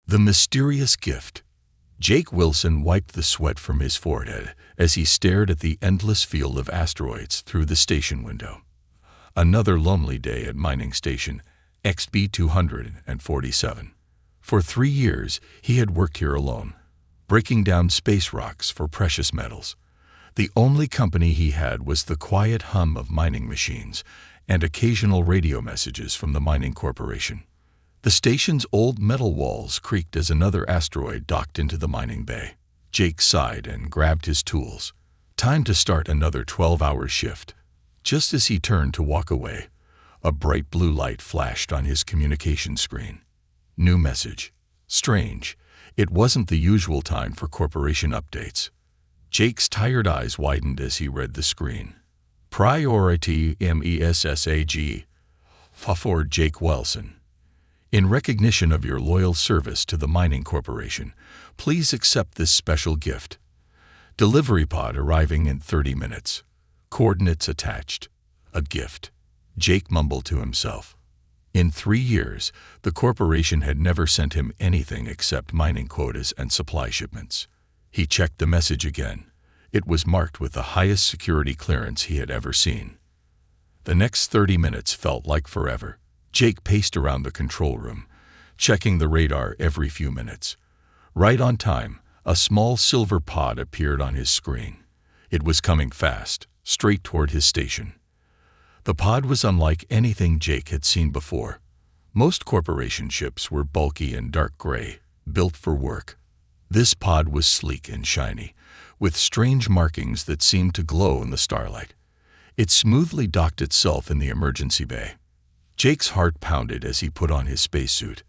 The mysterious gift. Jake Wilson wiped the sweat from his forehead as he stared at the endless field of asteroids through the station window. Another lonely day at mining station XB-247. For 3 years, he had worked here alone, breaking down space rocks for precious metals. The only company he had was the quiet hum of mining machines and occasional radio messages from the mining corporation. The station's old metal walls creaked as another asteroid docked into the mining bay. Jake sighed and grabbed his tools. Time to start another 12-hour shift. Just as he turned to walk away, a bright blue light flashed on his communication screen. New message. Strange. It wasn't the usual time for corporation updates. Jake's tired eyes widened as he read the screen. Priority MESSAG. For Jake Wilson. In recognition of your loyal service to the mining corporation, please accept this special gift. Delivery pod arriving in 30 minutes. Coordinates attached. A gift. Jake mumbled to himself. In 3 years, the corporation had never sent him anything except mining quotas and supply shipments. He checked the message again. It was marked with the highest security clearance he had ever seen. The next 30 minutes felt like forever. Jake paced around the control room, checking the radar every few minutes. Right on time, a small silver pod appeared on his screen. It was coming fast, straight toward his station. The pod was unlike anything Jake had seen before. Most corporation ships were bulky and dark gray, built for work. This pod was sleek and shiny, with strange markings that seemed to glow in the starlight. It smoothly docked itself in the emergency bay. Jake's heart pounded as he put on his spacesuit.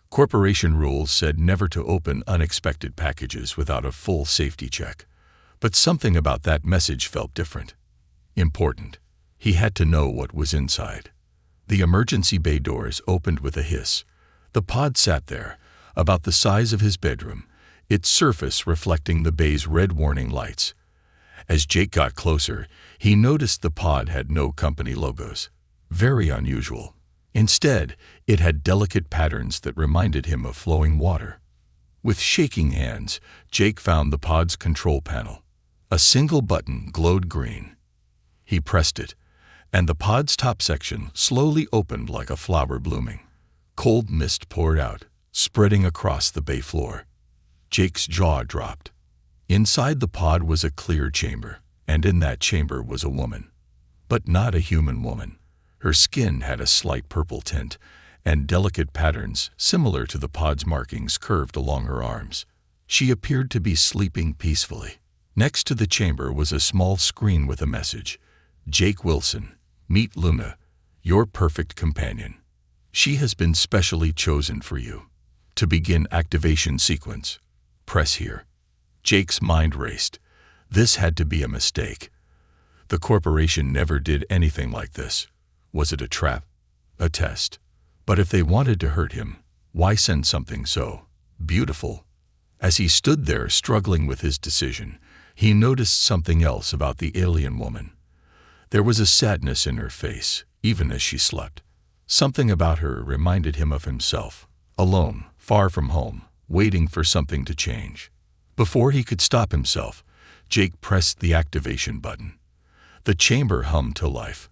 Corporation rules said never to open unexpected packages without a full safety check. But something about that message felt different. Important. He had to know what was inside. The emergency bay doors opened with a hiss. The pod sat there, about the size of his bedroom, its surface reflecting the bay's red warning lights. As Jake got closer, he noticed the pod had no company logos. Very unusual. Instead, it had delicate patterns that reminded him of flowing water. With shaking hands, Jake found the pod's control panel. A single button glowed green. He pressed it, and the pod's top section slowly opened like a flower blooming. Cold mist poured out, spreading across the bay floor. Jake's jaw dropped. Inside the pod was a clear chamber, and in that chamber was a woman. But not a human woman. Her skin had a slight purple tint, and delicate patterns similar to the pod's markings curved along her arms. She appeared to be sleeping peacefully. Next to the chamber was a small screen with a message. Jake Wilson, meet Luna, your perfect companion. She has been specially chosen for you. To begin activation sequence, press here. Jake's mind raced. This had to be a mistake. The corporation never did anything like this. Was it a trap? A test? But if they wanted to hurt him, why send something so beautiful? As he stood there struggling with his decision, he noticed something else about the alien woman. There was a sadness in her face, even as she slept. Something about her reminded him of himself, alone, far from home, waiting for something to change. Before he could stop himself, Jake pressed the activation button. The chamber hummed to life.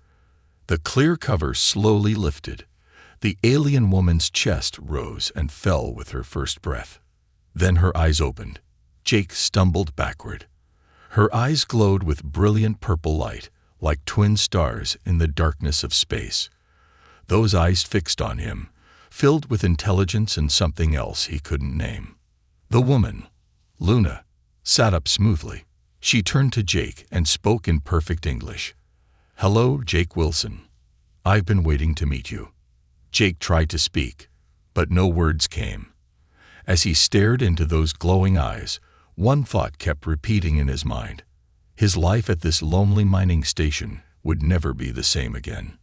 The clear cover slowly lifted. The alien woman's chest rose and fell with her first breath. Then her eyes opened. Jake stumbled backward. Her eyes glowed with brilliant purple light, like twin stars in the darkness of space. Those eyes fixed on him, filled with intelligence and something else he couldn't name. The woman, Luna, sat up smoothly. She turned to Jake and spoke in perfect English. "Hello, Jake Wilson. I've been waiting to meet you." Jake tried to speak, but no words came. As he stared into those glowing eyes, one thought kept repeating in his mind. His life at this lonely mining station would never be the same again.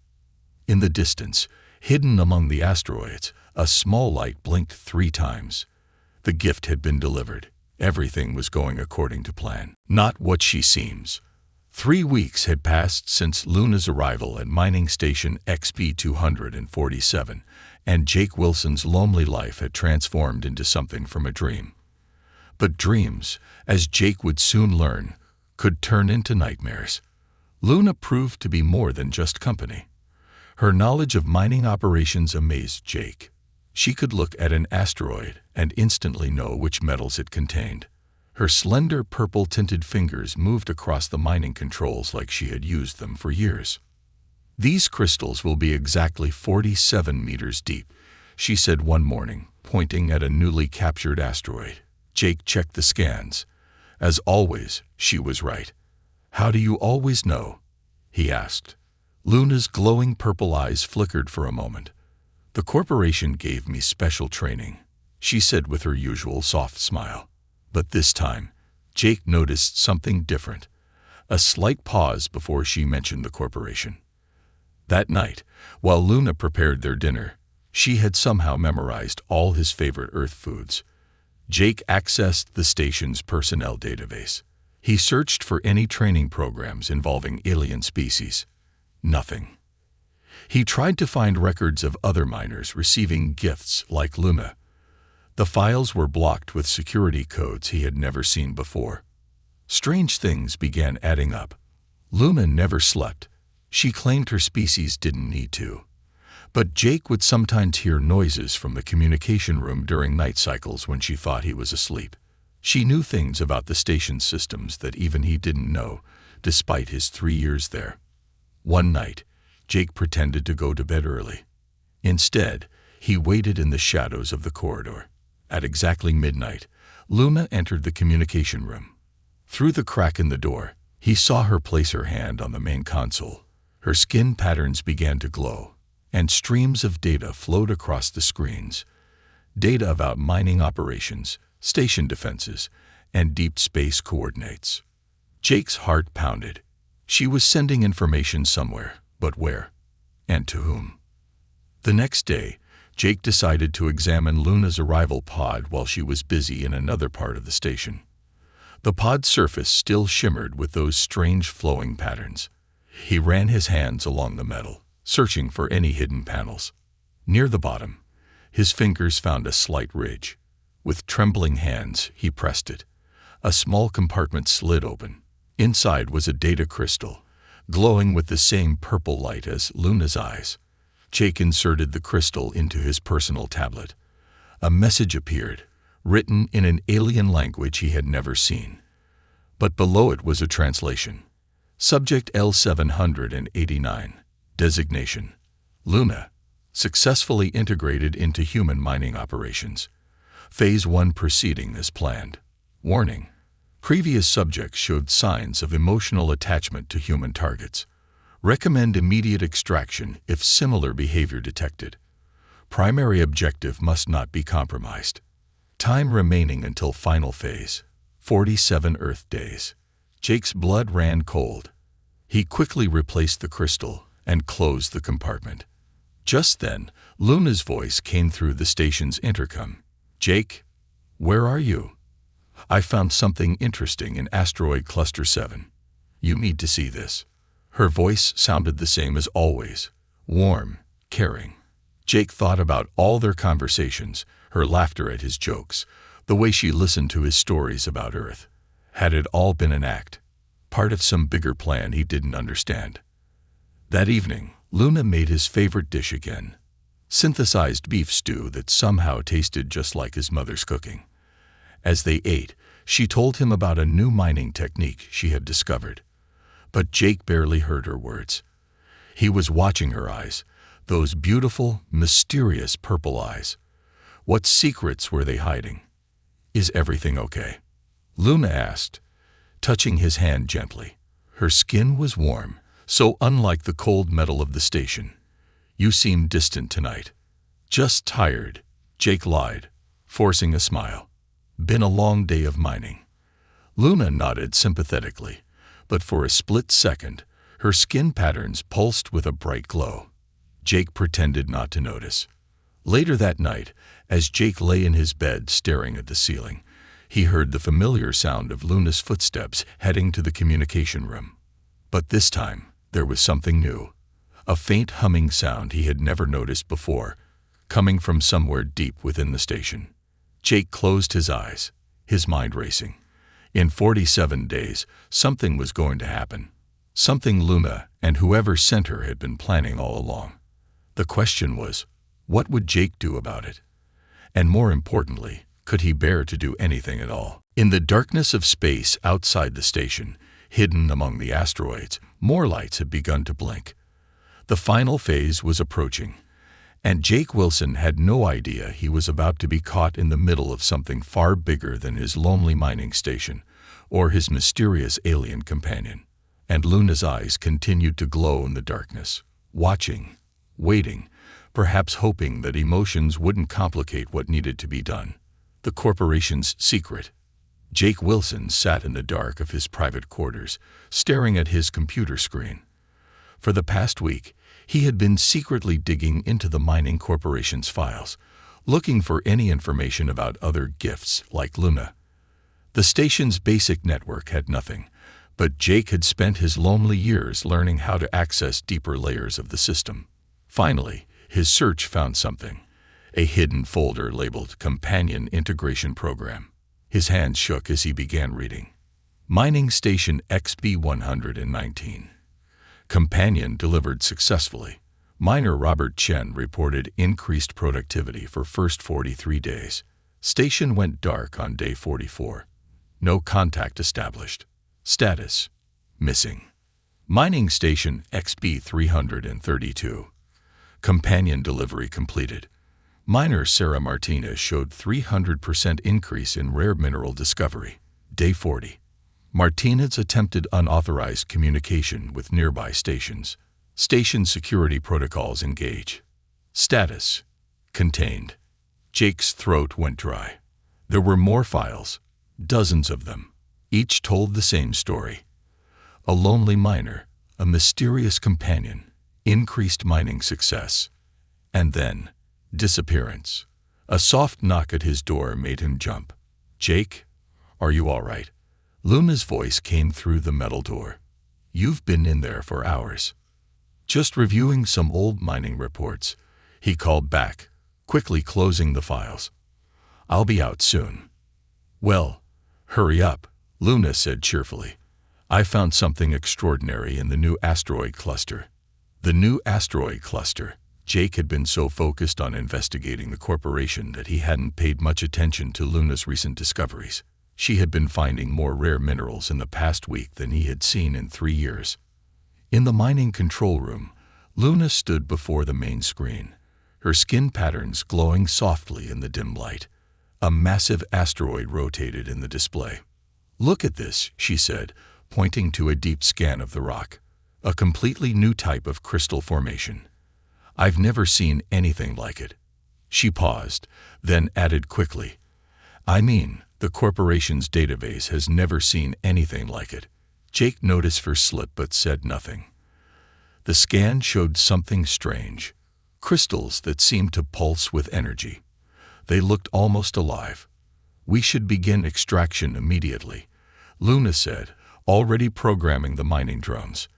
In the distance, hidden among the asteroids, a small light blinked 3 times. The gift had been delivered. Everything was going according to plan. "Not what she seems," 3 weeks had passed since Luna's arrival at mining station XP-247, and Jake Wilson's lonely life had transformed into something from a dream. But dreams, as Jake would soon learn, could turn into nightmares. Luna proved to be more than just company. Her knowledge of mining operations amazed Jake. She could look at an asteroid and instantly know which metals it contained. Her slender purple-tinted fingers moved across the mining controls like she had used them for years. "These crystals will be exactly 47 meters deep," she said one morning, pointing at a newly captured asteroid. Jake checked the scans. As always, she was right. "How do you always know?" he asked. Luna's glowing purple eyes flickered for a moment. "The corporation gave me special training," she said with her usual soft smile. But this time, Jake noticed something different. A slight pause before she mentioned the corporation. That night, while Luna prepared their dinner, she had somehow memorized all his favorite Earth foods. Jake accessed the station's personnel database. He searched for any training programs involving alien species. Nothing. He tried to find records of other miners receiving gifts like Luna. The files were blocked with security codes he had never seen before. Strange things began adding up. Luna never slept. She claimed her species didn't need to. But Jake would sometimes hear noises from the communication room during night cycles when she thought he was asleep. She knew things about the station's systems that even he didn't know, despite his 3 years there. One night, Jake pretended to go to bed early. Instead, he waited in the shadows of the corridor. At exactly midnight, Luna entered the communication room. Through the crack in the door, he saw her place her hand on the main console. Her skin patterns began to glow, and streams of data flowed across the screens. Data about mining operations, station defenses, and deep space coordinates. Jake's heart pounded. She was sending information somewhere, but where? And to whom? The next day, Jake decided to examine Luna's arrival pod while she was busy in another part of the station. The pod's surface still shimmered with those strange flowing patterns. He ran his hands along the metal, searching for any hidden panels. Near the bottom, his fingers found a slight ridge. With trembling hands, he pressed it. A small compartment slid open. Inside was a data crystal, glowing with the same purple light as Luna's eyes. Jake inserted the crystal into his personal tablet. A message appeared, written in an alien language he had never seen. But below it was a translation. Subject L789. Designation: Luna. Successfully integrated into human mining operations. Phase 1 proceeding as planned. Warning: previous subjects showed signs of emotional attachment to human targets. Recommend immediate extraction if similar behavior detected. Primary objective must not be compromised. Time remaining until final phase: 47 Earth days. Jake's blood ran cold. He quickly replaced the crystal and closed the compartment. Just then, Luna's voice came through the station's intercom. "Jake, where are you? I found something interesting in Asteroid Cluster 7. You need to see this." Her voice sounded the same as always, warm, caring. Jake thought about all their conversations, her laughter at his jokes, the way she listened to his stories about Earth. Had it all been an act? Part of some bigger plan he didn't understand? That evening, Luna made his favorite dish again. Synthesized beef stew that somehow tasted just like his mother's cooking. As they ate, she told him about a new mining technique she had discovered. But Jake barely heard her words. He was watching her eyes, those beautiful, mysterious purple eyes. What secrets were they hiding? "Is everything okay?" Luna asked, touching his hand gently. Her skin was warm, so unlike the cold metal of the station. "You seem distant tonight." "Just tired," Jake lied, forcing a smile. "Been a long day of mining." Luna nodded sympathetically, but for a split second, her skin patterns pulsed with a bright glow. Jake pretended not to notice. Later that night, as Jake lay in his bed staring at the ceiling, he heard the familiar sound of Luna's footsteps heading to the communication room. But this time, there was something new. A faint humming sound he had never noticed before, coming from somewhere deep within the station. Jake closed his eyes, his mind racing. In 47 days, something was going to happen. Something Luna and whoever sent her had been planning all along. The question was, what would Jake do about it? And more importantly, could he bear to do anything at all? In the darkness of space outside the station, hidden among the asteroids, more lights had begun to blink. The final phase was approaching, and Jake Wilson had no idea he was about to be caught in the middle of something far bigger than his lonely mining station or his mysterious alien companion. And Luna's eyes continued to glow in the darkness, watching, waiting, perhaps hoping that emotions wouldn't complicate what needed to be done. The corporation's secret. Jake Wilson sat in the dark of his private quarters, staring at his computer screen. For the past week, he had been secretly digging into the mining corporation's files, looking for any information about other gifts like Luna. The station's basic network had nothing, but Jake had spent his lonely years learning how to access deeper layers of the system. Finally, his search found something, a hidden folder labeled Companion Integration Program. His hands shook as he began reading. Mining Station XB-119. Companion delivered successfully. Miner Robert Chen reported increased productivity for first 43 days. Station went dark on day 44. No contact established. Status: missing. Mining Station XB-332. Companion delivery completed. Miner Sarah Martinez showed 300% increase in rare mineral discovery. Day 40. Martinez attempted unauthorized communication with nearby stations. Station security protocols engage. Status: contained. Jake's throat went dry. There were more files, dozens of them. Each told the same story. A lonely miner, a mysterious companion, increased mining success, and then disappearance. A soft knock at his door made him jump. "Jake, are you all right?" Luna's voice came through the metal door. "You've been in there for hours." "Just reviewing some old mining reports," he called back, quickly closing the files. "I'll be out soon." "Well, hurry up," Luna said cheerfully. "I found something extraordinary in the new asteroid cluster." The new asteroid cluster. Jake had been so focused on investigating the corporation that he hadn't paid much attention to Luna's recent discoveries. She had been finding more rare minerals in the past week than he had seen in 3 years. In the mining control room, Luna stood before the main screen, her skin patterns glowing softly in the dim light. A massive asteroid rotated in the display. "Look at this," she said, pointing to a deep scan of the rock. "A completely new type of crystal formation. I've never seen anything like it." She paused, then added quickly, "I mean, the corporation's database has never seen anything like it." Jake noticed her slip but said nothing. The scan showed something strange. Crystals that seemed to pulse with energy. They looked almost alive. "We should begin extraction immediately," Luna said, already programming the mining drones.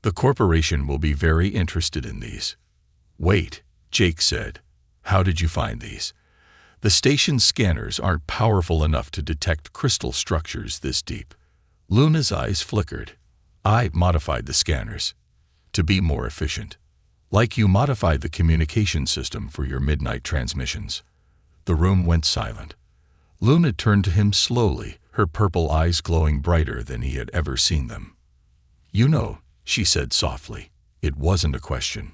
"The corporation will be very interested in these." "Wait," Jake said. "How did you find these?" "The station's scanners aren't powerful enough to detect crystal structures this deep." Luna's eyes flickered. "I modified the scanners to be more efficient. Like you modified the communication system for your midnight transmissions." The room went silent. Luna turned to him slowly, her purple eyes glowing brighter than he had ever seen them. "You know," she said softly. It wasn't a question.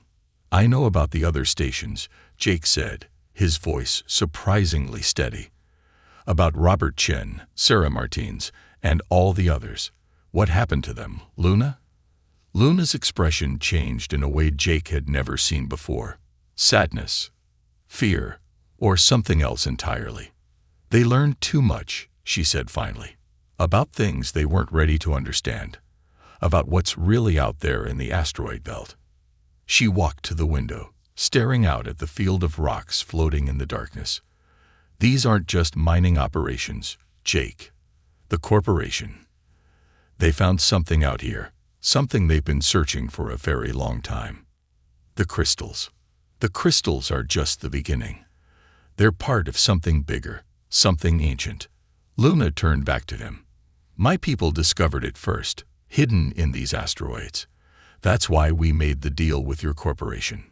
"I know about the other stations," Jake said, his voice surprisingly steady. "About Robert Chen, Sarah Martinez, and all the others. What happened to them, Luna?" Luna's expression changed in a way Jake had never seen before. Sadness, fear, or something else entirely. "They learned too much," she said finally. "About things they weren't ready to understand. About what's really out there in the asteroid belt." She walked to the window, staring out at the field of rocks floating in the darkness. "These aren't just mining operations, Jake. The corporation. They found something out here, something they've been searching for a very long time. The crystals. The crystals are just the beginning. They're part of something bigger, something ancient. Luna turned back to him. My people discovered it first, hidden in these asteroids. That's why we made the deal with your corporation.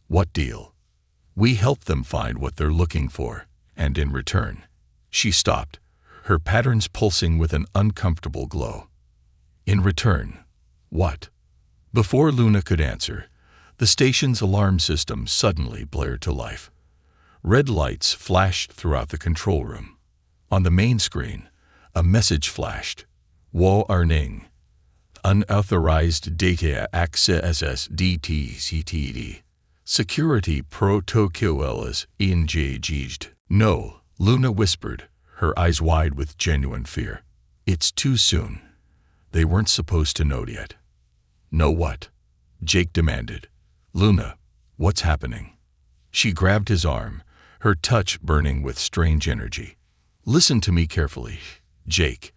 What deal? We helped them find what they're looking for, and in return, she stopped, her patterns pulsing with an uncomfortable glow. In return, what? Before Luna could answer, the station's alarm system suddenly blared to life. Red lights flashed throughout the control room. On the main screen, a message flashed. Warning. Unauthorized data access DTCTD. Security protocols engaged. No, Luna whispered, her eyes wide with genuine fear. It's too soon. They weren't supposed to know yet. Know what? Jake demanded. Luna, what's happening? She grabbed his arm, her touch burning with strange energy. Listen to me carefully, Jake.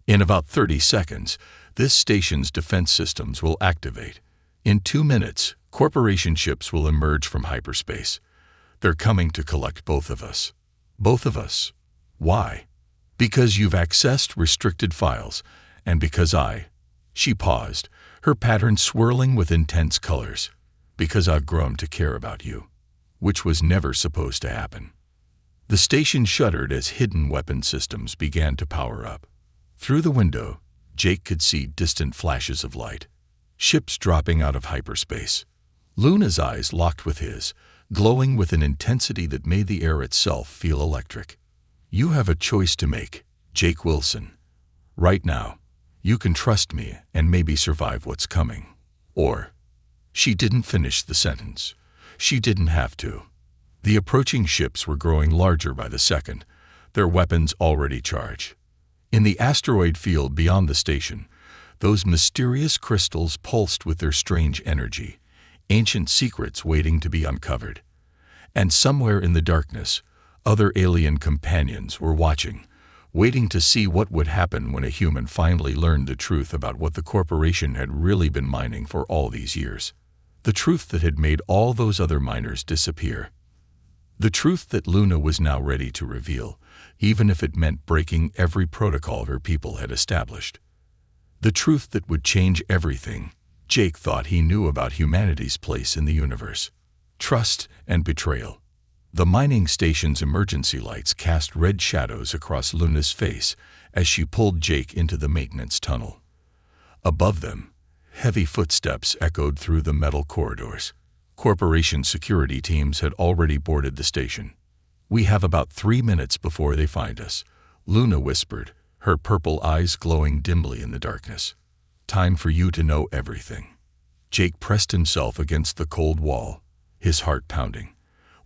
In about 30 seconds, this station's defense systems will activate. In 2 minutes, corporation ships will emerge from hyperspace. They're coming to collect both of us. Both of us. Why? Because you've accessed restricted files, and because She paused, her pattern swirling with intense colors. Because I've grown to care about you, which was never supposed to happen. The station shuddered as hidden weapon systems began to power up. Through the window, Jake could see distant flashes of light, ships dropping out of hyperspace. Luna's eyes locked with his, glowing with an intensity that made the air itself feel electric. You have a choice to make, Jake Wilson. Right now, you can trust me and maybe survive what's coming. Or, she didn't finish the sentence. She didn't have to. The approaching ships were growing larger by the second, their weapons already charged. In the asteroid field beyond the station, those mysterious crystals pulsed with their strange energy, ancient secrets waiting to be uncovered. And somewhere in the darkness, other alien companions were watching, waiting to see what would happen when a human finally learned the truth about what the corporation had really been mining for all these years. The truth that had made all those other miners disappear. The truth that Luna was now ready to reveal, even if it meant breaking every protocol her people had established. The truth that would change everything Jake thought he knew about humanity's place in the universe. Trust and betrayal. The mining station's emergency lights cast red shadows across Luna's face as she pulled Jake into the maintenance tunnel. Above them, heavy footsteps echoed through the metal corridors. Corporation security teams had already boarded the station. We have about 3 minutes before they find us, Luna whispered, her purple eyes glowing dimly in the darkness. Time for you to know everything. Jake pressed himself against the cold wall, his heart pounding.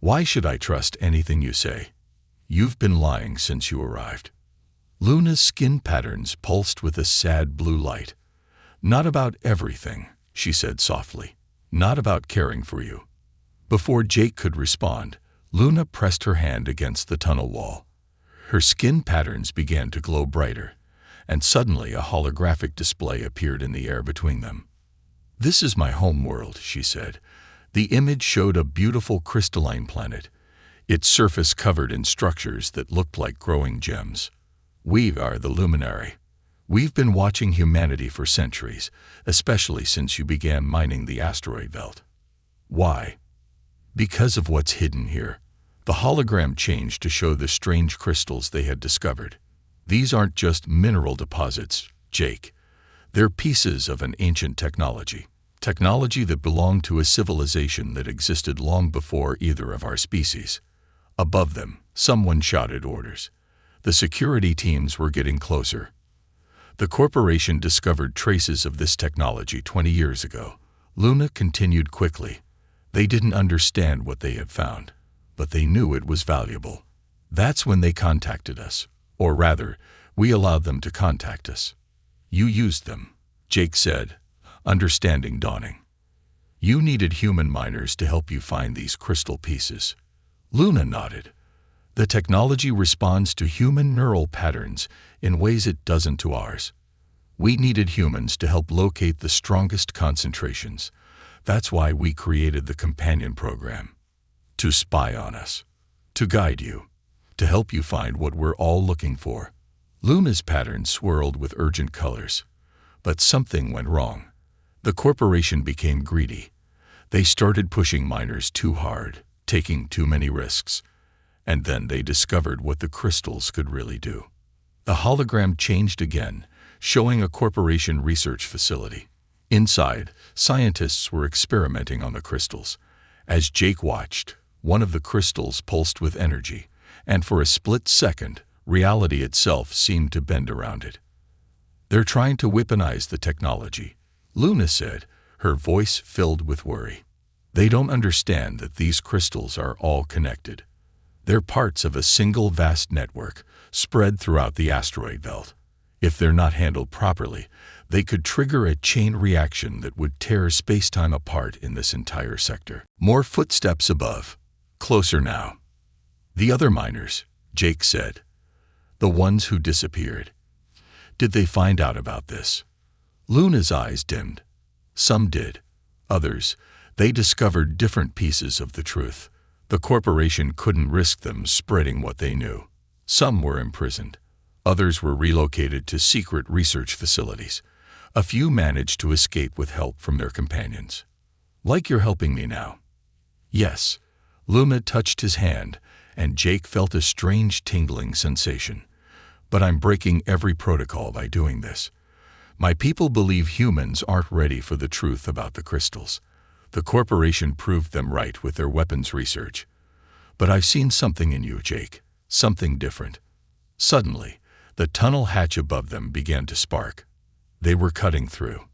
Why should I trust anything you say? You've been lying since you arrived. Luna's skin patterns pulsed with a sad blue light. Not about everything, she said softly. Not about caring for you. Before Jake could respond, Luna pressed her hand against the tunnel wall. Her skin patterns began to glow brighter, and suddenly a holographic display appeared in the air between them. This is my home world, she said. The image showed a beautiful crystalline planet, its surface covered in structures that looked like growing gems. We are the Luminary. We've been watching humanity for centuries, especially since you began mining the asteroid belt. Why? Because of what's hidden here. The hologram changed to show the strange crystals they had discovered. These aren't just mineral deposits, Jake. They're pieces of an ancient technology. Technology that belonged to a civilization that existed long before either of our species. Above them, someone shouted orders. The security teams were getting closer. The corporation discovered traces of this technology 20 years ago. Luna continued quickly. They didn't understand what they had found, but they knew it was valuable. That's when they contacted us. Or rather, we allowed them to contact us. You used them, Jake said, understanding dawning. You needed human miners to help you find these crystal pieces. Luna nodded. The technology responds to human neural patterns in ways it doesn't to ours. We needed humans to help locate the strongest concentrations. That's why we created the companion program. To spy on us. To guide you. To help you find what we're all looking for. Luna's pattern swirled with urgent colors. But something went wrong. The corporation became greedy. They started pushing miners too hard, taking too many risks. And then they discovered what the crystals could really do. The hologram changed again, showing a corporation research facility. Inside, scientists were experimenting on the crystals. As Jake watched, one of the crystals pulsed with energy, and for a split second, reality itself seemed to bend around it. "They're trying to weaponize the technology," Luna said, her voice filled with worry. "They don't understand that these crystals are all connected. They're parts of a single vast network, spread throughout the asteroid belt. If they're not handled properly, they could trigger a chain reaction that would tear space-time apart in this entire sector." More footsteps above. Closer now. "The other miners," Jake said. "The ones who disappeared. Did they find out about this?" Luna's eyes dimmed. Some did. Others, they discovered different pieces of the truth. The corporation couldn't risk them spreading what they knew. Some were imprisoned. Others were relocated to secret research facilities. A few managed to escape with help from their companions. "Like you're helping me now." "Yes." Luna touched his hand, and Jake felt a strange tingling sensation. "But I'm breaking every protocol by doing this. My people believe humans aren't ready for the truth about the crystals. The corporation proved them right with their weapons research. But I've seen something in you, Jake. Something different." Suddenly, the tunnel hatch above them began to spark. They were cutting through.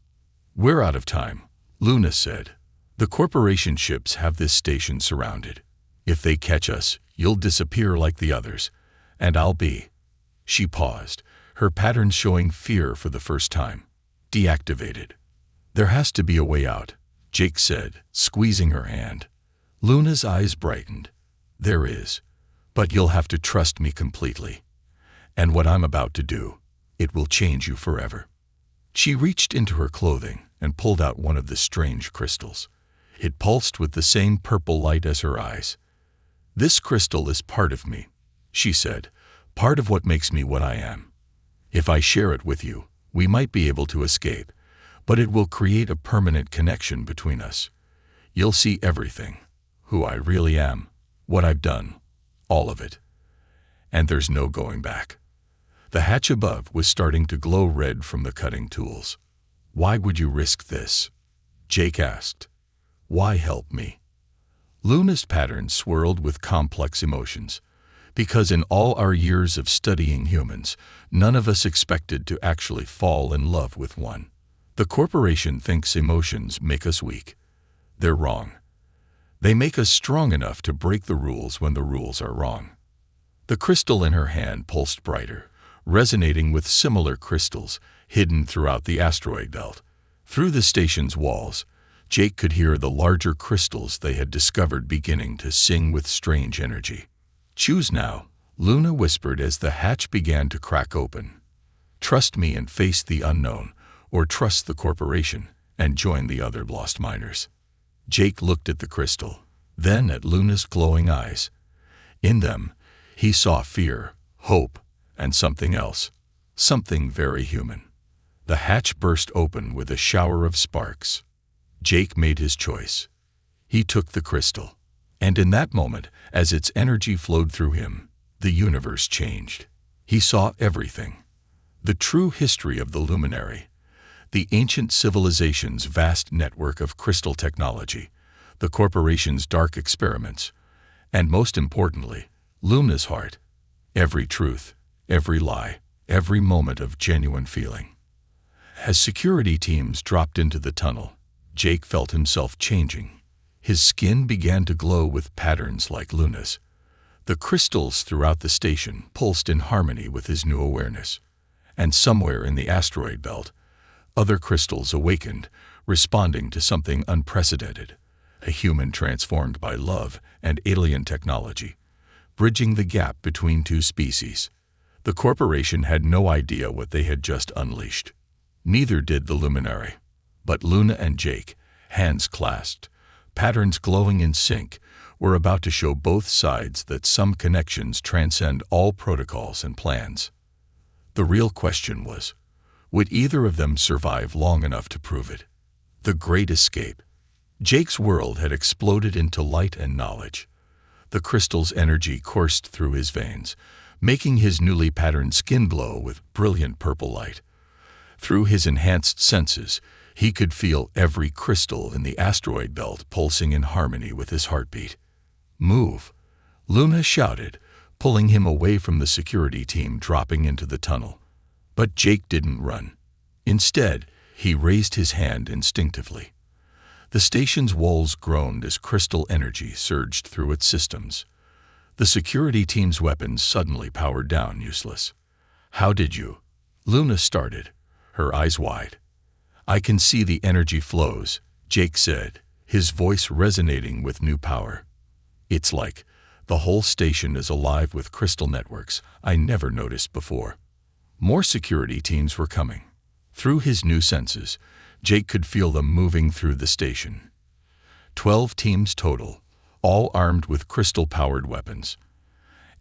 "We're out of time," Luna said. "The corporation ships have this station surrounded. If they catch us, you'll disappear like the others, and I'll be—" She paused, her pattern showing fear for the first time. "Deactivated." "There has to be a way out," Jake said, squeezing her hand. Luna's eyes brightened. "There is. But you'll have to trust me completely. And what I'm about to do, it will change you forever." She reached into her clothing and pulled out one of the strange crystals. It pulsed with the same purple light as her eyes. "This crystal is part of me," she said, "part of what makes me what I am. If I share it with you, we might be able to escape, but it will create a permanent connection between us. You'll see everything, who I really am, what I've done, all of it. And there's no going back." The hatch above was starting to glow red from the cutting tools. "Why would you risk this?" Jake asked. "Why help me?" Luna's pattern swirled with complex emotions. "Because in all our years of studying humans, none of us expected to actually fall in love with one. The corporation thinks emotions make us weak. They're wrong. They make us strong enough to break the rules when the rules are wrong." The crystal in her hand pulsed brighter, resonating with similar crystals hidden throughout the asteroid belt. Through the station's walls, Jake could hear the larger crystals they had discovered beginning to sing with strange energy. "Choose now," Luna whispered as the hatch began to crack open. "Trust me and face the unknown, or trust the corporation and join the other lost miners." Jake looked at the crystal, then at Luna's glowing eyes. In them, he saw fear, hope, and something else, something very human. The hatch burst open with a shower of sparks. Jake made his choice. He took the crystal. And in that moment, as its energy flowed through him, the universe changed. He saw everything. The true history of the luminary, the ancient civilization's vast network of crystal technology, the corporation's dark experiments, and most importantly, Luna's heart. Every truth, every lie, every moment of genuine feeling. As security teams dropped into the tunnel, Jake felt himself changing. His skin began to glow with patterns like Luna's. The crystals throughout the station pulsed in harmony with his new awareness. And somewhere in the asteroid belt, other crystals awakened, responding to something unprecedented. A human transformed by love and alien technology, bridging the gap between two species. The corporation had no idea what they had just unleashed. Neither did the luminary. But Luna and Jake, hands clasped, patterns glowing in sync, were about to show both sides that some connections transcend all protocols and plans. The real question was, would either of them survive long enough to prove it? The Great Escape. Jake's world had exploded into light and knowledge. The crystal's energy coursed through his veins, making his newly patterned skin glow with brilliant purple light. Through his enhanced senses, he could feel every crystal in the asteroid belt pulsing in harmony with his heartbeat. "Move!" Luna shouted, pulling him away from the security team dropping into the tunnel. But Jake didn't run. Instead, he raised his hand instinctively. The station's walls groaned as crystal energy surged through its systems. The security team's weapons suddenly powered down, useless. "How did you?" Luna started, her eyes wide. "I can see the energy flows," Jake said, his voice resonating with new power. "It's like the whole station is alive with crystal networks I never noticed before." More security teams were coming. Through his new senses, Jake could feel them moving through the station. 12 teams total, all armed with crystal-powered weapons.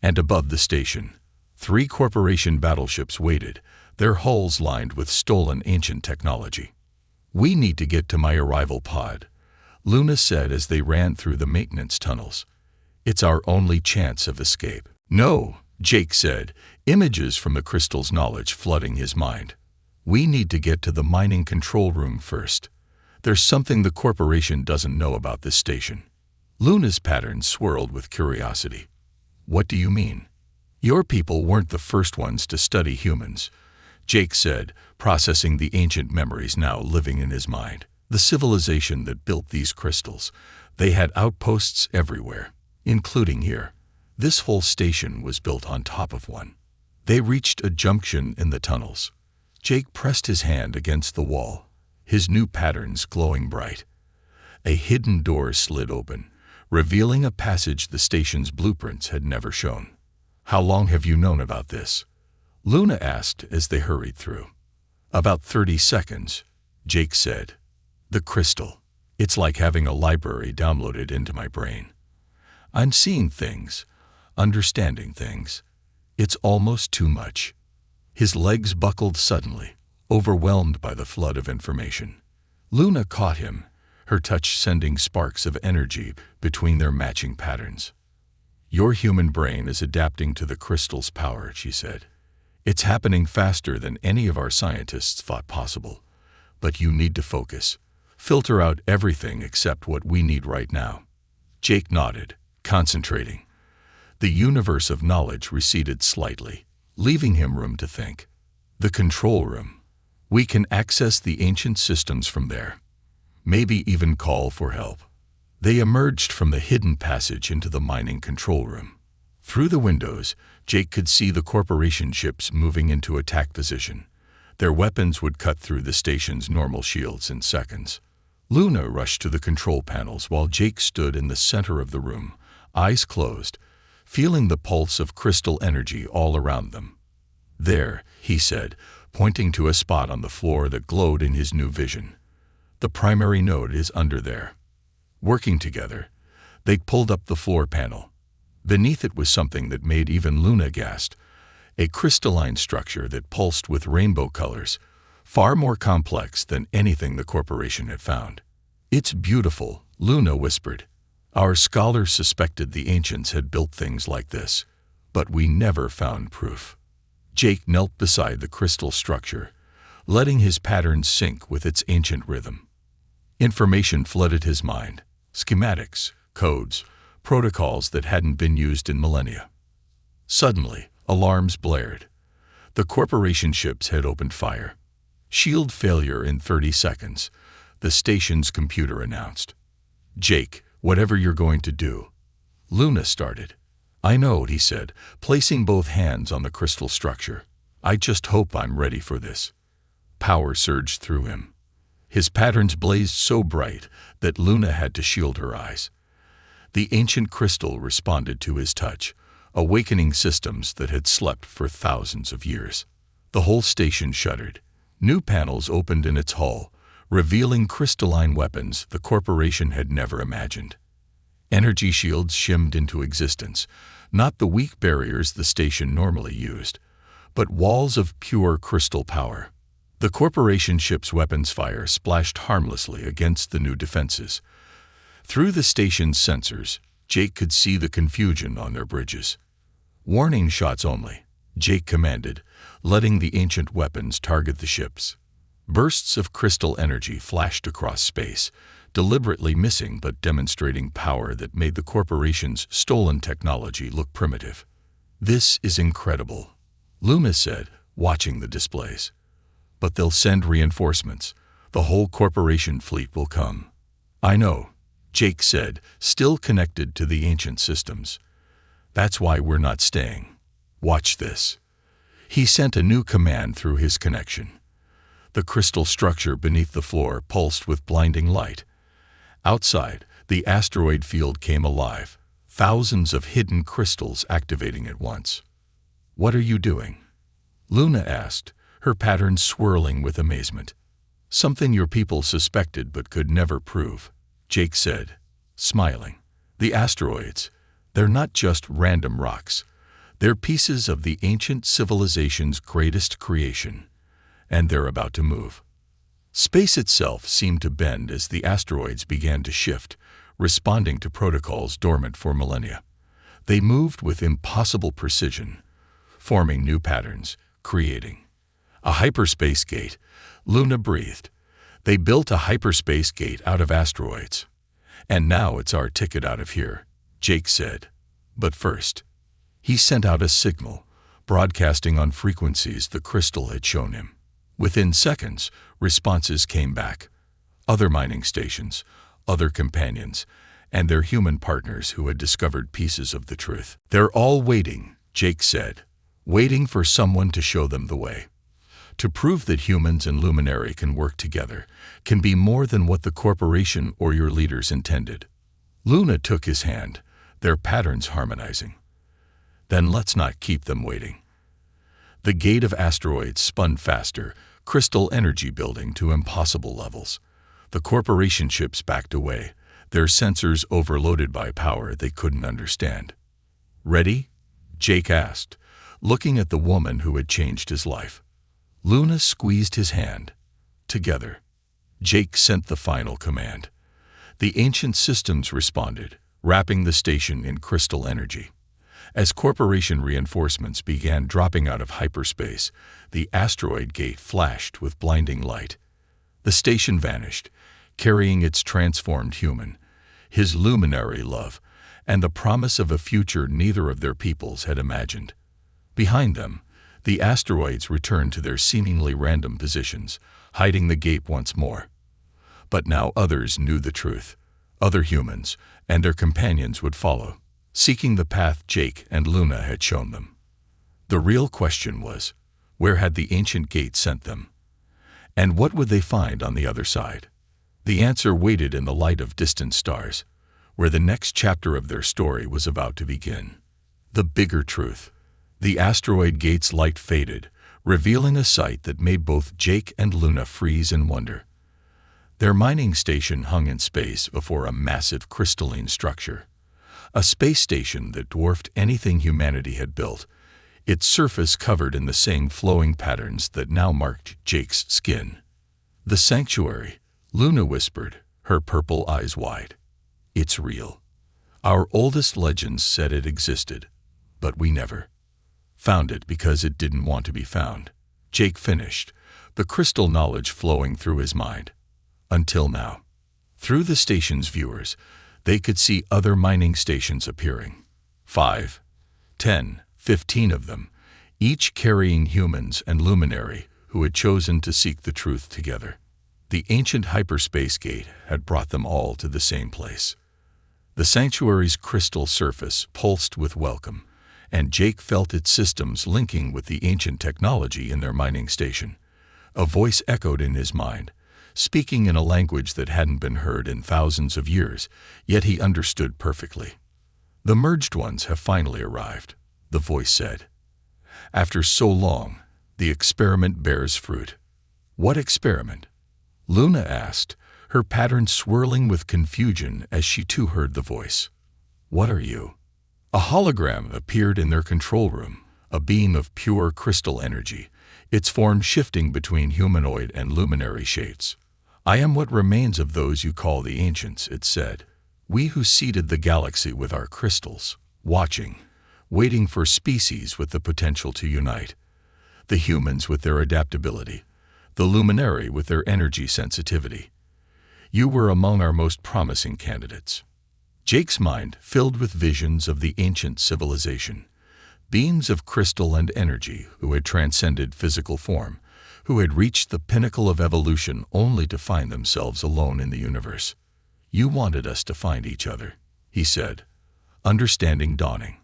And above the station, 3 corporation battleships waited, their hulls lined with stolen ancient technology. "We need to get to my arrival pod," Luna said as they ran through the maintenance tunnels. "It's our only chance of escape." "No," Jake said, images from the crystal's knowledge flooding his mind. "We need to get to the mining control room first. There's something the corporation doesn't know about this station." Luna's pattern swirled with curiosity. "What do you mean?" "Your people weren't the first ones to study humans," Jake said, processing the ancient memories now living in his mind. "The civilization that built these crystals, they had outposts everywhere, including here. This whole station was built on top of one." They reached a junction in the tunnels. Jake pressed his hand against the wall, his new patterns glowing bright. A hidden door slid open, revealing a passage the station's blueprints had never shown. "How long have you known about this?" Luna asked as they hurried through. "About 30 seconds, Jake said. "The crystal. It's like having a library downloaded into my brain. I'm seeing things, understanding things. It's almost too much." His legs buckled suddenly, overwhelmed by the flood of information. Luna caught him, her touch sending sparks of energy between their matching patterns. "Your human brain is adapting to the crystal's power," she said. "It's happening faster than any of our scientists thought possible. But you need to focus. Filter out everything except what we need right now." Jake nodded, concentrating. The universe of knowledge receded slightly, leaving him room to think. "The control room. We can access the ancient systems from there. Maybe even call for help." They emerged from the hidden passage into the mining control room. Through the windows, Jake could see the corporation ships moving into attack position. Their weapons would cut through the station's normal shields in seconds. Luna rushed to the control panels while Jake stood in the center of the room, eyes closed, feeling the pulse of crystal energy all around them. "There," he said, pointing to a spot on the floor that glowed in his new vision. "The primary node is under there." Working together, they pulled up the floor panel. Beneath it was something that made even Luna gasp, a crystalline structure that pulsed with rainbow colors, far more complex than anything the corporation had found. "It's beautiful," Luna whispered. "Our scholars suspected the ancients had built things like this, but we never found proof." Jake knelt beside the crystal structure, letting his patterns sync with its ancient rhythm. Information flooded his mind, schematics, codes, protocols that hadn't been used in millennia. Suddenly, alarms blared. The corporation ships had opened fire. "Shield failure in 30 seconds, the station's computer announced. "Jake, whatever you're going to do." Luna started. "I know," he said, placing both hands on the crystal structure. "I just hope I'm ready for this." Power surged through him. His patterns blazed so bright that Luna had to shield her eyes. The ancient crystal responded to his touch, awakening systems that had slept for thousands of years. The whole station shuddered, New panels opened in its hull, revealing crystalline weapons the corporation had never imagined. Energy shields shimmed into existence, not the weak barriers the station normally used, but walls of pure crystal power. The corporation ship's weapons fire splashed harmlessly against the new defenses. Through the station's sensors, Jake could see the confusion on their bridges. "Warning shots only," Jake commanded, letting the ancient weapons target the ships. Bursts of crystal energy flashed across space, deliberately missing but demonstrating power that made the corporation's stolen technology look primitive. "This is incredible," Loomis said, watching the displays. "But they'll send reinforcements. The whole corporation fleet will come." "I know," Jake said, still connected to the ancient systems. "That's why we're not staying. Watch this." He sent a new command through his connection. The crystal structure beneath the floor pulsed with blinding light. Outside, the asteroid field came alive, thousands of hidden crystals activating at once. "What are you doing?" Luna asked, her pattern swirling with amazement. "Something your people suspected but could never prove," Jake said, smiling. "The asteroids, they're not just random rocks. They're pieces of the ancient civilization's greatest creation, and they're about to move." Space itself seemed to bend as the asteroids began to shift, responding to protocols dormant for millennia. They moved with impossible precision, forming new patterns, creating a hyperspace gate. Luna breathed. "They built a hyperspace gate out of asteroids. And now it's our ticket out of here," Jake said. But first, he sent out a signal, broadcasting on frequencies the crystal had shown him. Within seconds, responses came back. Other mining stations, other companions, and their human partners who had discovered pieces of the truth. "They're all waiting," Jake said, "waiting for someone to show them the way. To prove that humans and Luminary can work together, can be more than what the corporation or your leaders intended." Luna took his hand, their patterns harmonizing. "Then let's not keep them waiting." The gate of asteroids spun faster, crystal energy building to impossible levels. The corporation ships backed away, their sensors overloaded by power they couldn't understand. "Ready?" Jake asked, looking at the woman who had changed his life. Luna squeezed his hand. Together, Jake sent the final command. The ancient systems responded, wrapping the station in crystal energy. As corporation reinforcements began dropping out of hyperspace, the asteroid gate flashed with blinding light. The station vanished, carrying its transformed human, his luminary love, and the promise of a future neither of their peoples had imagined. Behind them, the asteroids returned to their seemingly random positions, hiding the gate once more. But now others knew the truth. Other humans and their companions would follow, seeking the path Jake and Luna had shown them. The real question was, where had the ancient gate sent them? And what would they find on the other side? The answer waited in the light of distant stars, where the next chapter of their story was about to begin. The bigger truth. The asteroid gate's light faded, revealing a sight that made both Jake and Luna freeze in wonder. Their mining station hung in space before a massive crystalline structure. A space station that dwarfed anything humanity had built, its surface covered in the same flowing patterns that now marked Jake's skin. "The sanctuary," Luna whispered, her purple eyes wide. "It's real. Our oldest legends said it existed, but we never found it because it didn't want to be found," Jake finished, the crystal knowledge flowing through his mind. Until now. Through the station's viewers, they could see other mining stations appearing. 5, 10, 15 of them, each carrying humans and Luminary who had chosen to seek the truth together. The ancient hyperspace gate had brought them all to the same place. The sanctuary's crystal surface pulsed with welcome, and Jake felt its systems linking with the ancient technology in their mining station. A voice echoed in his mind, speaking in a language that hadn't been heard in thousands of years, yet he understood perfectly. "The merged ones have finally arrived," the voice said. "After so long, the experiment bears fruit. What experiment? Luna asked, her pattern swirling with confusion as she too heard the voice. What are you? A hologram appeared in their control room, a beam of pure crystal energy, its form shifting between humanoid and luminary shapes. I am what remains of those you call the ancients, it said. We who seeded the galaxy with our crystals, watching, waiting for species with the potential to unite. The humans with their adaptability, the luminary with their energy sensitivity. You were among our most promising candidates. Jake's mind filled with visions of the ancient civilization, beings of crystal and energy who had transcended physical form, who had reached the pinnacle of evolution only to find themselves alone in the universe. You wanted us to find each other, he said, understanding dawning.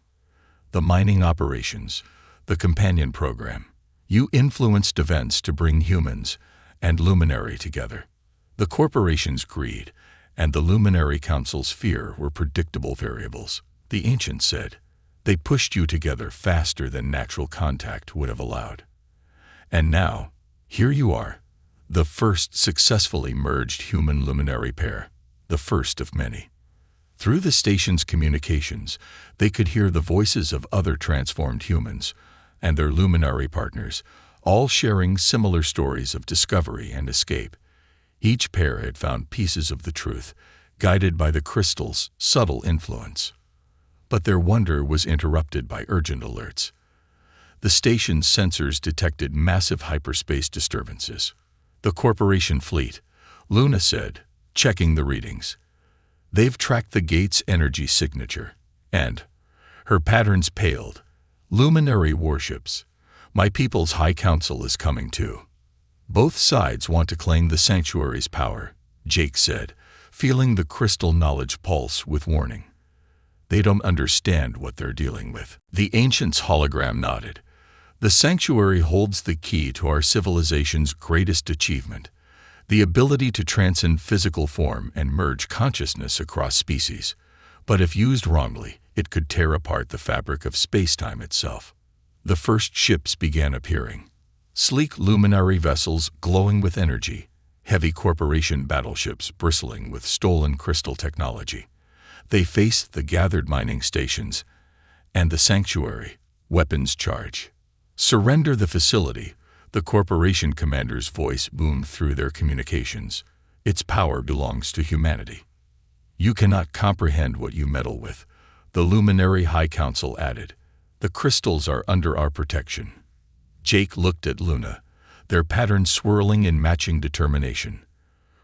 The mining operations, the companion program. You influenced events to bring humans and luminary together. The corporation's greed and the luminary council's fear were predictable variables, the ancients said. They pushed you together faster than natural contact would have allowed. And now, here you are, the first successfully merged human-luminary pair, the first of many. Through the station's communications, they could hear the voices of other transformed humans and their luminary partners, all sharing similar stories of discovery and escape. Each pair had found pieces of the truth, guided by the crystal's subtle influence. But their wonder was interrupted by urgent alerts. The station's sensors detected massive hyperspace disturbances. The corporation fleet, Luna said, checking the readings. They've tracked the gate's energy signature, and her patterns paled. Luminary warships. My people's High Council is coming too. Both sides want to claim the sanctuary's power, Jake said, feeling the crystal knowledge pulse with warning. They don't understand what they're dealing with. The ancient's hologram nodded. The sanctuary holds the key to our civilization's greatest achievement, the ability to transcend physical form and merge consciousness across species. But if used wrongly, it could tear apart the fabric of space-time itself. The first ships began appearing. Sleek luminary vessels glowing with energy, heavy corporation battleships bristling with stolen crystal technology. They faced the gathered mining stations and the sanctuary, weapons charge. Surrender the facility, the corporation commander's voice boomed through their communications. Its power belongs to humanity. You cannot comprehend what you meddle with, the luminary High Council added. The crystals are under our protection. Jake looked at Luna, their patterns swirling in matching determination.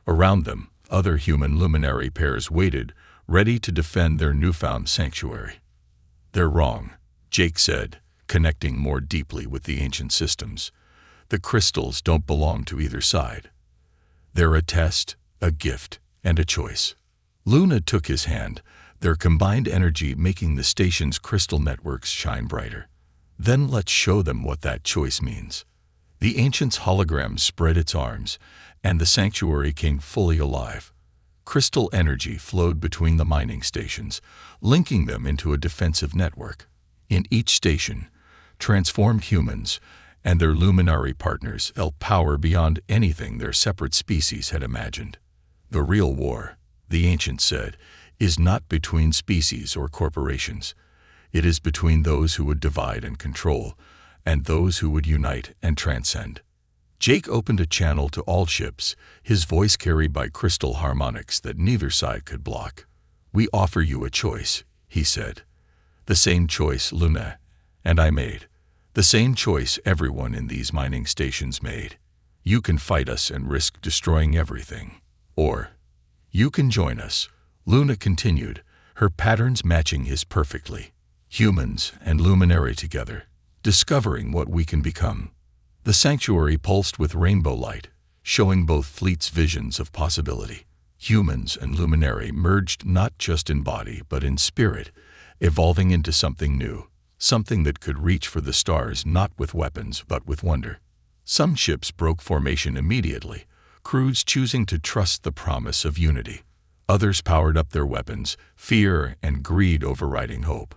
Around them, other human luminary pairs waited, ready to defend their newfound sanctuary. They're wrong, Jake said, connecting more deeply with the ancient systems. The crystals don't belong to either side. They're a test, a gift, and a choice. Luna took his hand, their combined energy making the station's crystal networks shine brighter. Then let's show them what that choice means. The ancient's hologram spread its arms, and the sanctuary came fully alive. Crystal energy flowed between the mining stations, linking them into a defensive network. In each station, transformed humans and their luminary partners held power beyond anything their separate species had imagined. The real war, the ancients said, is not between species or corporations. It is between those who would divide and control, and those who would unite and transcend. Jake opened a channel to all ships, his voice carried by crystal harmonics that neither side could block. We offer you a choice, he said. The same choice Luna and I made. The same choice everyone in these mining stations made. You can fight us and risk destroying everything. Or, you can join us, Luna continued, her patterns matching his perfectly. Humans and luminary together, discovering what we can become. The sanctuary pulsed with rainbow light, showing both fleets visions of possibility. Humans and luminary merged not just in body but in spirit, evolving into something new, something that could reach for the stars not with weapons but with wonder. Some ships broke formation immediately, crews choosing to trust the promise of unity. Others powered up their weapons, fear and greed overriding hope.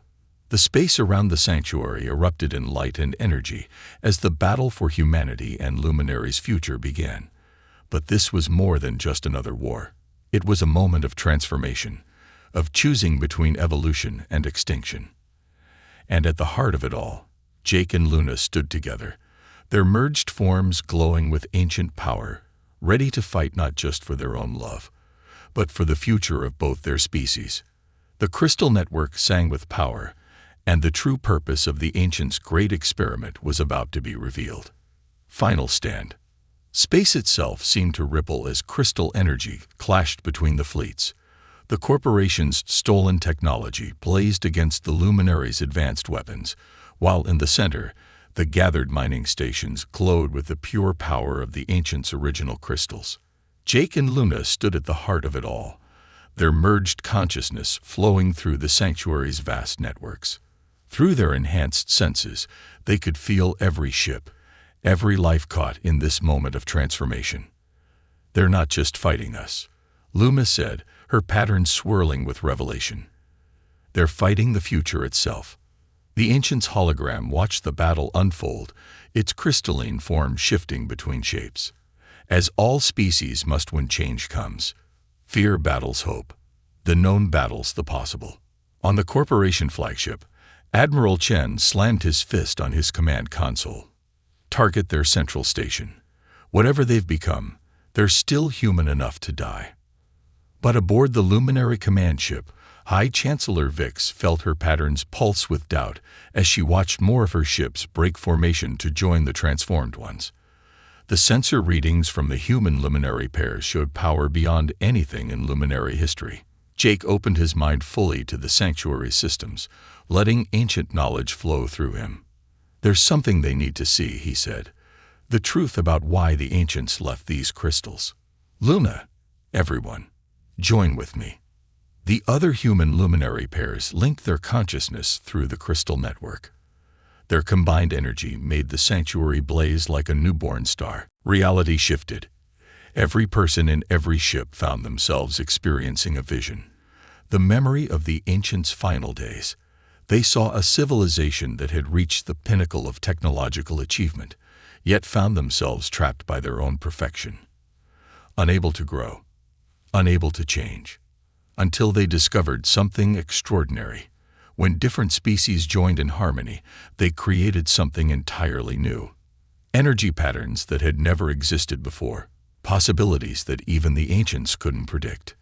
The space around the sanctuary erupted in light and energy as the battle for humanity and Luminary's future began. But this was more than just another war. It was a moment of transformation, of choosing between evolution and extinction. And at the heart of it all, Jake and Luna stood together, their merged forms glowing with ancient power, ready to fight not just for their own love, but for the future of both their species. The crystal network sang with power, and the true purpose of the ancients' great experiment was about to be revealed. Final stand. Space itself seemed to ripple as crystal energy clashed between the fleets. The corporation's stolen technology blazed against the Luminary's advanced weapons, while in the center, the gathered mining stations glowed with the pure power of the ancients' original crystals. Jake and Luna stood at the heart of it all, their merged consciousness flowing through the sanctuary's vast networks. Through their enhanced senses, they could feel every ship, every life caught in this moment of transformation. "They're not just fighting us," Luma said, her pattern swirling with revelation. "They're fighting the future itself." The ancient's hologram watched the battle unfold, its crystalline form shifting between shapes. As all species must when change comes, fear battles hope. The known battles the possible. On the corporation flagship, Admiral Chen slammed his fist on his command console. "Target their central station. Whatever they've become, they're still human enough to die." But aboard the Luminary command ship, High Chancellor Vix felt her patterns pulse with doubt as she watched more of her ships break formation to join the transformed ones. The sensor readings from the human Luminary pairs showed power beyond anything in Luminary history. Jake opened his mind fully to the sanctuary systems, letting ancient knowledge flow through him. "There's something they need to see," he said. "The truth about why the ancients left these crystals. Luna, everyone, join with me." The other human Luminary pairs linked their consciousness through the crystal network. Their combined energy made the sanctuary blaze like a newborn star. Reality shifted. Every person in every ship found themselves experiencing a vision. The memory of the ancients' final days. They saw a civilization that had reached the pinnacle of technological achievement, yet found themselves trapped by their own perfection. Unable to grow, unable to change, until they discovered something extraordinary. When different species joined in harmony, they created something entirely new. Energy patterns that had never existed before, possibilities that even the ancients couldn't predict.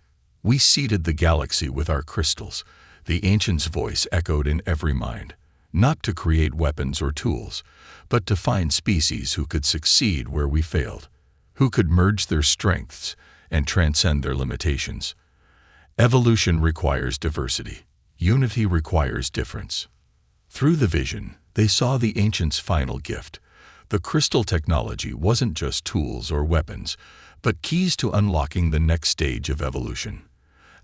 "We seeded the galaxy with our crystals," the ancient's voice echoed in every mind, "not to create weapons or tools, but to find species who could succeed where we failed, who could merge their strengths and transcend their limitations. Evolution requires diversity. Unity requires difference." Through the vision, they saw the ancients' final gift. The crystal technology wasn't just tools or weapons, but keys to unlocking the next stage of evolution.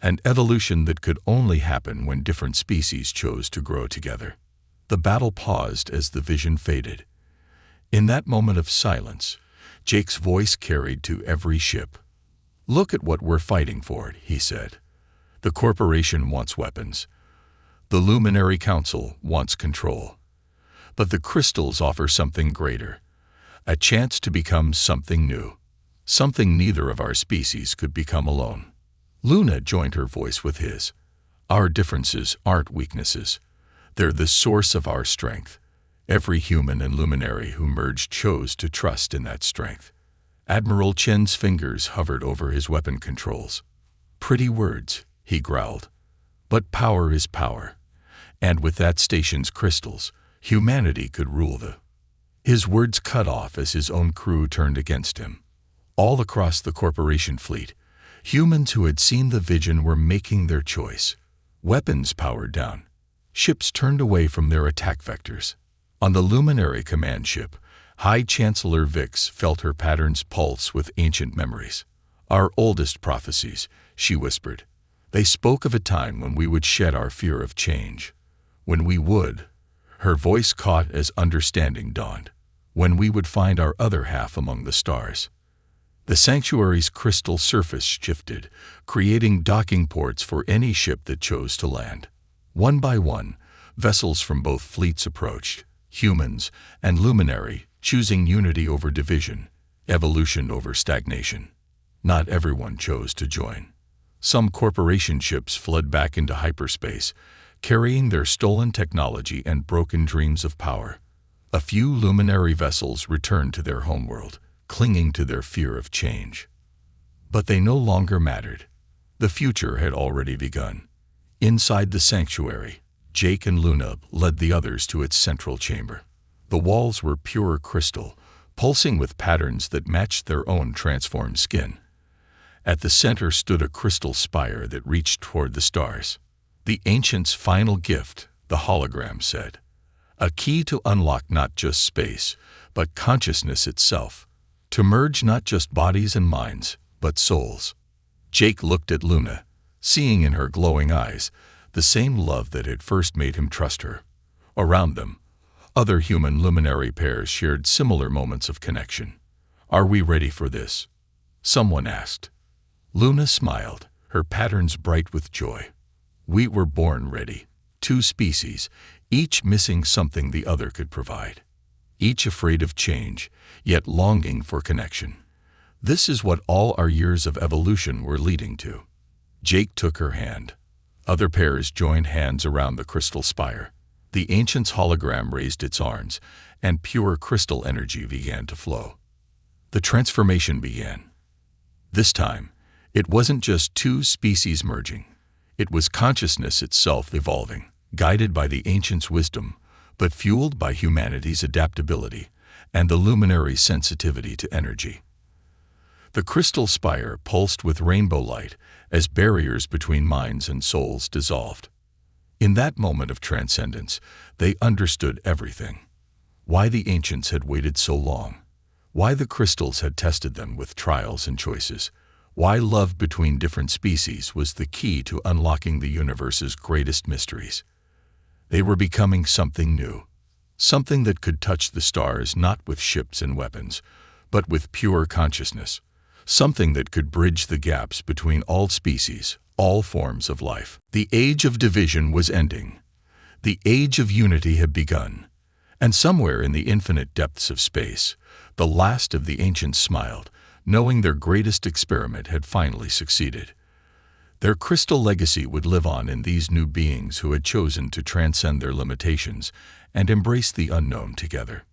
An evolution that could only happen when different species chose to grow together. The battle paused as the vision faded. In that moment of silence, Jake's voice carried to every ship. "Look at what we're fighting for," he said. "The corporation wants weapons. The Luminary Council wants control. But the crystals offer something greater, a chance to become something new, something neither of our species could become alone." Luna joined her voice with his. "Our differences aren't weaknesses. They're the source of our strength. Every human and Luminary who merged chose to trust in that strength." Admiral Chen's fingers hovered over his weapon controls. "Pretty words," he growled. "But power is power. And with that station's crystals, humanity could rule the—" His words cut off as his own crew turned against him. All across the corporation fleet, humans who had seen the vision were making their choice. Weapons powered down. Ships turned away from their attack vectors. On the Luminary command ship, High Chancellor Vix felt her patterns pulse with ancient memories. "Our oldest prophecies," she whispered. "They spoke of a time when we would shed our fear of change. When we would," her voice caught as understanding dawned, "when we would find our other half among the stars." The sanctuary's crystal surface shifted, creating docking ports for any ship that chose to land. One by one, Vessels from both fleets approached, humans and luminary, choosing unity over division, evolution over stagnation. Not everyone chose to join. Some corporation ships fled back into hyperspace, carrying their stolen technology and broken dreams of power. A few luminary vessels returned to their homeworld, clinging to their fear of change. But they no longer mattered. The future had already begun. Inside the sanctuary, Jake and Luna led the others to its central chamber. The walls were pure crystal, pulsing with patterns that matched their own transformed skin. At the center stood a crystal spire that reached toward the stars. The ancient's final gift, the hologram said. A key to unlock not just space, but consciousness itself. To merge not just bodies and minds, but souls. Jake looked at Luna, seeing in her glowing eyes the same love that had first made him trust her. Around them, other human luminary pairs shared similar moments of connection. "Are we ready for this?" someone asked. Luna smiled, her patterns bright with joy. "We were born ready. Two species, each missing something the other could provide. Each afraid of change, yet longing for connection. This is what all our years of evolution were leading to." Jake took her hand. Other pairs joined hands around the crystal spire. The ancient's hologram raised its arms, and pure crystal energy began to flow. The transformation began. This time, it wasn't just two species merging. It was consciousness itself evolving, guided by the ancient's wisdom, but fueled by humanity's adaptability and the luminary's sensitivity to energy. The crystal spire pulsed with rainbow light as barriers between minds and souls dissolved. In that moment of transcendence, they understood everything. Why the ancients had waited so long. Why the crystals had tested them with trials and choices. Why love between different species was the key to unlocking the universe's greatest mysteries. They were becoming something new. Something that could touch the stars not with ships and weapons, but with pure consciousness. Something that could bridge the gaps between all species, all forms of life. The age of division was ending. The age of unity had begun. And somewhere in the infinite depths of space, the last of the ancients smiled, knowing their greatest experiment had finally succeeded. Their crystal legacy would live on in these new beings who had chosen to transcend their limitations and embrace the unknown together.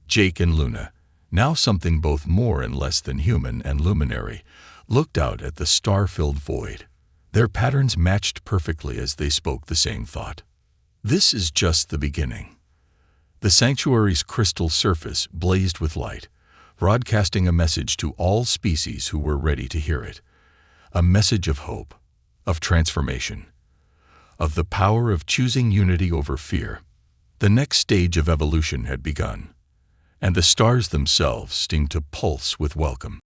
Jake and Luna, now something both more and less than human and luminary, looked out at the star-filled void. Their patterns matched perfectly as they spoke the same thought. This is just the beginning. The sanctuary's crystal surface blazed with light, broadcasting a message to all species who were ready to hear it. A message of hope, of transformation, of the power of choosing unity over fear. The next stage of evolution had begun, and the stars themselves seemed to pulse with welcome.